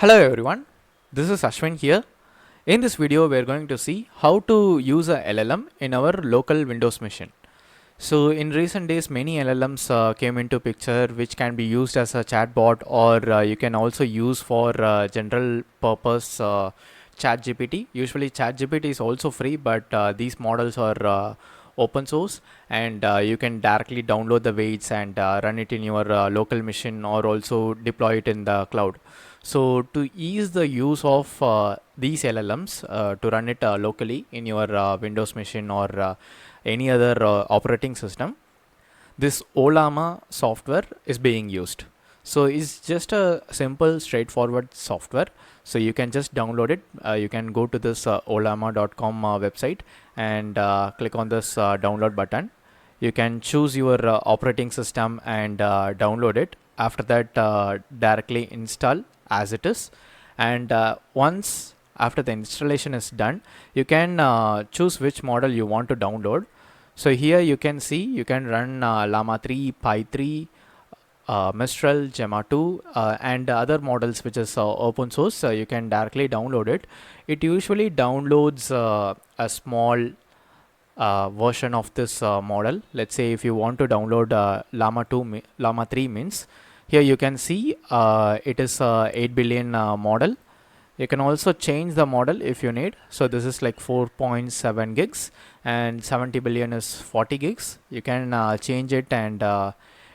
Hello everyone, this is Ashwin here. In this video, we are going to see how to use a LLM in our local Windows machine. So in recent days, many LLMs came into picture which can be used as a chatbot or you can also use for general purpose chat GPT. Usually chat GPT is also free, but these models are open source and you can directly download the weights and run it in your local machine or also deploy it in the cloud. So to ease the use of these LLMs to run it locally in your Windows machine or any other operating system, this Ollama software is being used. So it's just a simple straightforward software. So you can just download it. You can go to this ollama.com website and click on this download button. You can choose your operating system and download it. After that, directly install as it is. And once after the installation is done, you can choose which model you want to download. So here you can see you can run Llama 3, Pi 3, Mistral, Gemma 2 and other models which is open source. So you can directly download it. It usually downloads a small version of this model. Let's say if you want to download Llama 3 means here you can see it is 8 billion model. You can also change the model if you need. So this is like 4.7 gigs and 70 billion is 40 gigs. You can change it and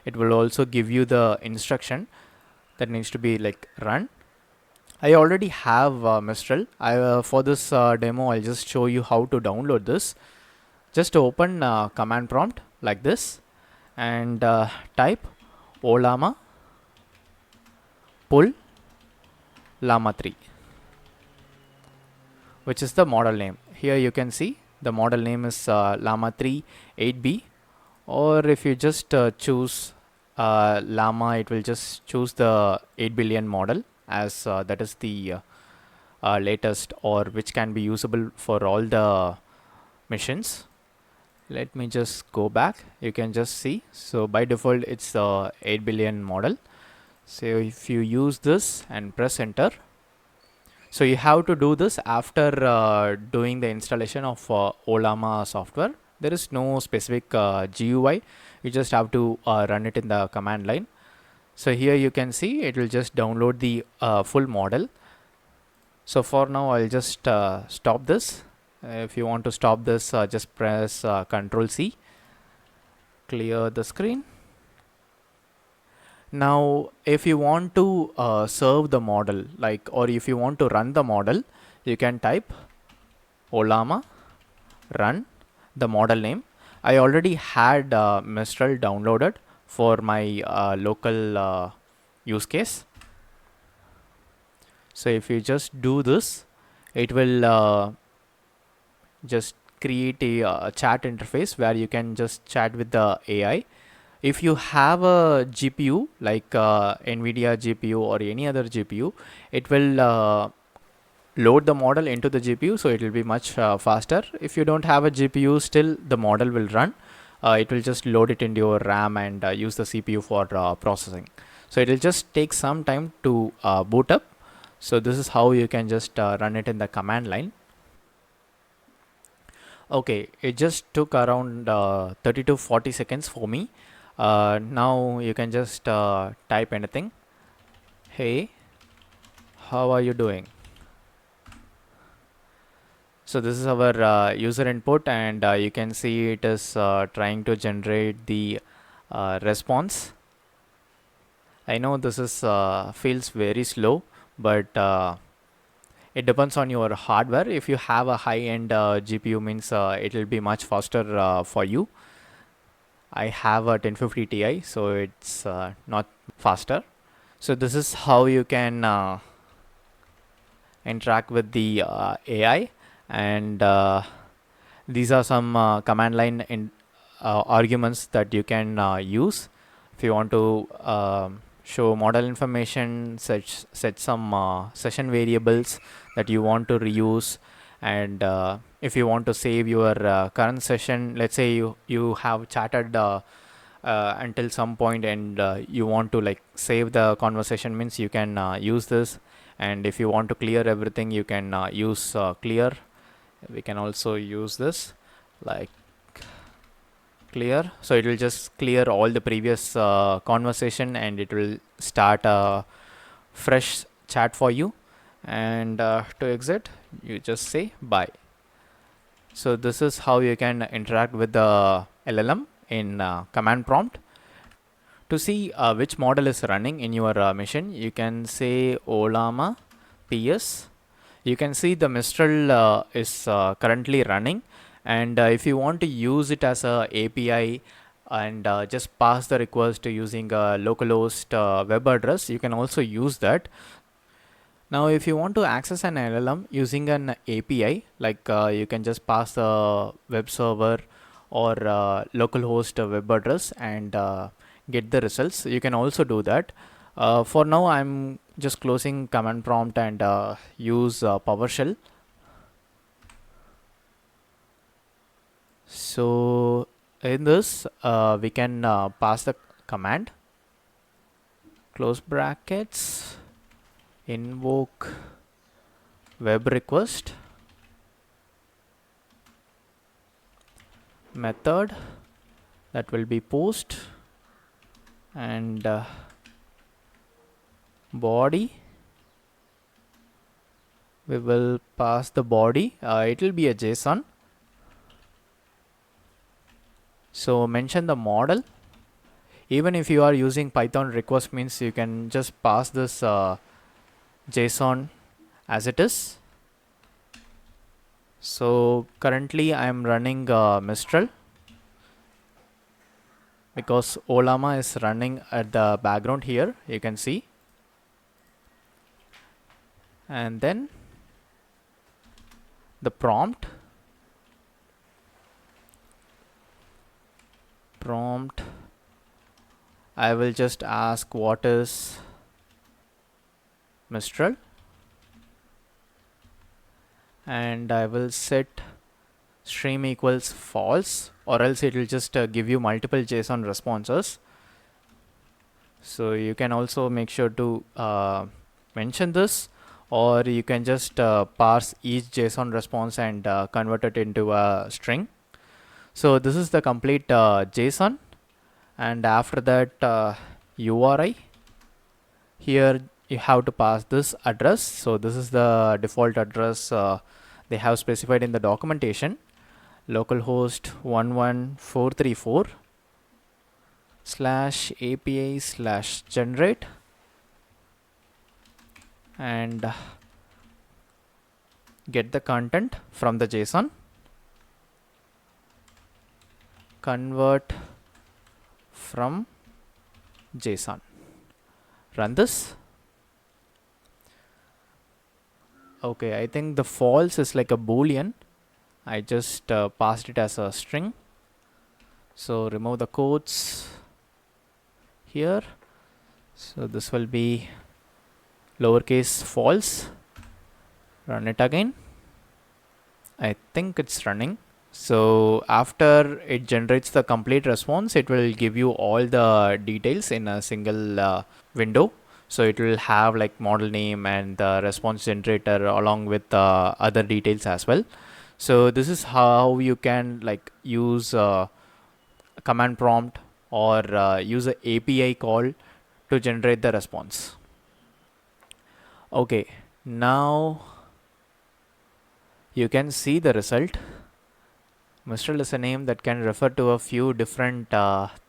it will also give you the instruction that needs to be like run. I already have Mistral. For this demo, I'll just show you how to download this. Just open command prompt like this and type Ollama pull Llama 3, which is the model name. Here you can see the model name is Llama 3 8B, or if you just choose Llama, it will just choose the 8 billion model as that is the latest or which can be usable for all the missions. Let me just go back. You can just see. So by default, it's the 8 billion model. So if you use this and press enter, so you have to do this after doing the installation of Ollama software. There is no specific GUI. You just have to run it in the command line. So here you can see it will just download the full model. So for now, I'll just stop this. If you want to stop this, just press Ctrl C, clear the screen. Now, if you want to serve the model, or if you want to run the model, you can type Ollama run the model name. I already had Mistral downloaded for my local use case. So if you just do this, it will just create a chat interface where you can just chat with the AI. If you have a GPU like NVIDIA GPU or any other GPU, it will load the model into the GPU, so it will be much faster. If you don't have a GPU, still the model will run. It will just load it into your RAM and use the CPU for processing. So it will just take some time to boot up. So this is how you can just run it in the command line. Okay, it just took around 30 to 40 seconds for me. Now you can just type anything. Hey, how are you doing? So this is our user input, and you can see it is trying to generate the response. I know this is feels very slow, but it depends on your hardware. If you have a high-end GPU means it will be much faster for you. I have a 1050 Ti, so it's not faster. So this is how you can interact with the AI, and these are some command line arguments that you can use if you want to show model information, set some session variables that you want to reuse, and if you want to save your current session. Let's say you have chatted until some point and you want to like save the conversation means you can use this. and if you want to clear everything, you can use clear. We can also use this like clear, so it will just clear all the previous conversation, and it will start a fresh chat for you. And to exit, you just say bye. So this is how you can interact with the LLM in command prompt. To see which model is running in your machine, you can say Ollama PS. You can see the Mistral is currently running, and if you want to use it as a API and just pass the request using a localhost web address, you can also use that. Now if you want to access an LLM using an API, like you can just pass a web server or localhost web address and get the results. You can also do that. For now I'm just closing command prompt and use PowerShell. So in this we can pass the command, close brackets, invoke web request method, that will be post, and body, we will pass the body, it will be a JSON. So mention the model. Even if you are using Python, request means you can just pass this JSON as it is. So currently I am running Mistral because Ollama is running at the background here, you can see. And then the prompt I will just ask what is Mistral, and I will set stream equals false, or else it will just give you multiple JSON responses. So you can also make sure to mention this, or you can just parse each JSON response and convert it into a string. So this is the complete JSON, and after that URI, here you have to pass this address. So this is the default address they have specified in the documentation, localhost 11434 /API/generate, and get the content from the JSON, convert from JSON, run this. Okay, I think the false is like a boolean. I just passed it as a string. So remove the quotes here. So this will be lowercase false. Run it again. I think it's running. So after it generates the complete response, it will give you all the details in a single window. So it will have like model name and the response generator along with other details as well. So this is how you can like use command prompt or use a API call to generate the response. Okay, now you can see the result. Mistral is a name that can refer to a few different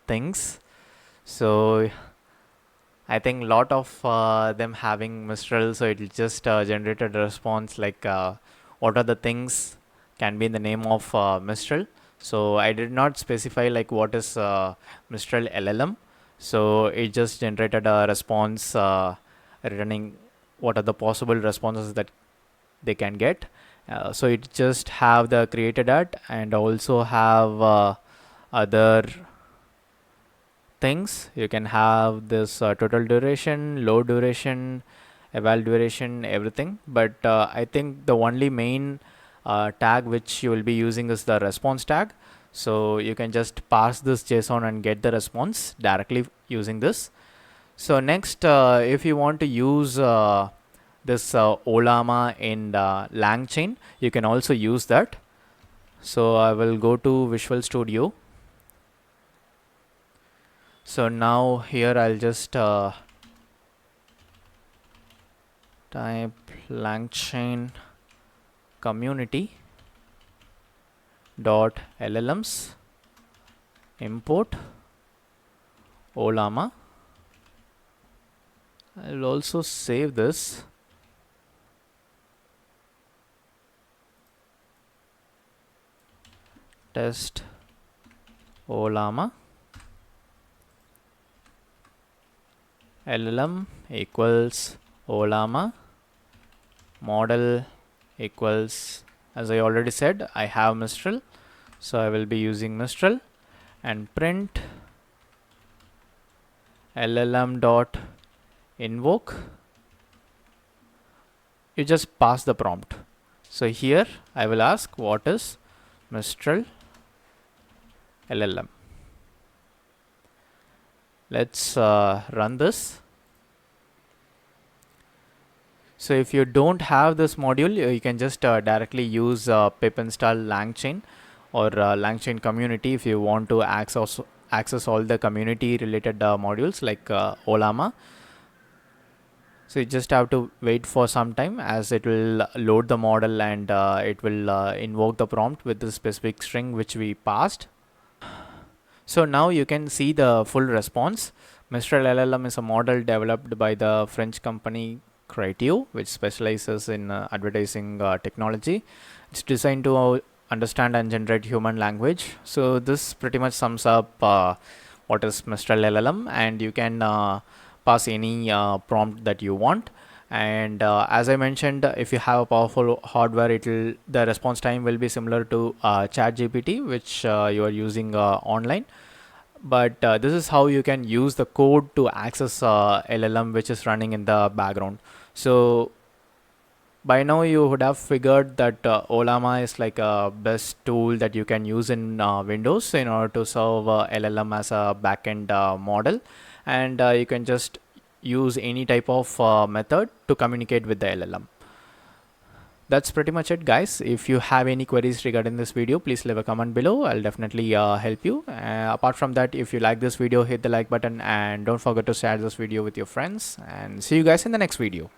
things. So I think a lot of them having Mistral, so it just generated a response like what are the things can be in the name of Mistral. So I did not specify like what is Mistral LLM. So it just generated a response returning what are the possible responses that they can get. So it just have the created at and also have other things. You can have this total duration, low duration, eval duration, everything. But I think the only main tag which you will be using is the response tag. So you can just pass this JSON and get the response directly using this. So next, if you want to use this Ollama in LangChain, you can also use that. So I will go to Visual Studio. So now here I'll just type LangChain community dot LLMs import Ollama. I'll also save this. Test Ollama LLM equals Ollama model equals, as I already said, I have Mistral, so I will be using Mistral, and print LLM dot invoke. You just pass the prompt. So here I will ask what is Mistral LLM. Let's run this. So if you don't have this module, you can just directly use pip install LangChain or LangChain community if you want to access all the community related modules like Ollama. So you just have to wait for some time as it will load the model and it will invoke the prompt with the specific string which we passed. So now you can see the full response. Mistral LLM is a model developed by the French company Creatio, which specializes in advertising technology. It's designed to understand and generate human language. So this pretty much sums up what is Mistral LLM, and you can pass any prompt that you want. And as I mentioned, if you have a powerful hardware, the response time will be similar to ChatGPT, which you are using online. But this is how you can use the code to access LLM which is running in the background. So by now you would have figured that Ollama is like a best tool that you can use in Windows in order to serve LLM as a backend model, and you can just use any type of method to communicate with the LLM. That's pretty much it, guys. If you have any queries regarding this video, please leave a comment below. I'll definitely help you. Apart from that, if you like this video, hit the like button and don't forget to share this video with your friends, and see you guys in the next video.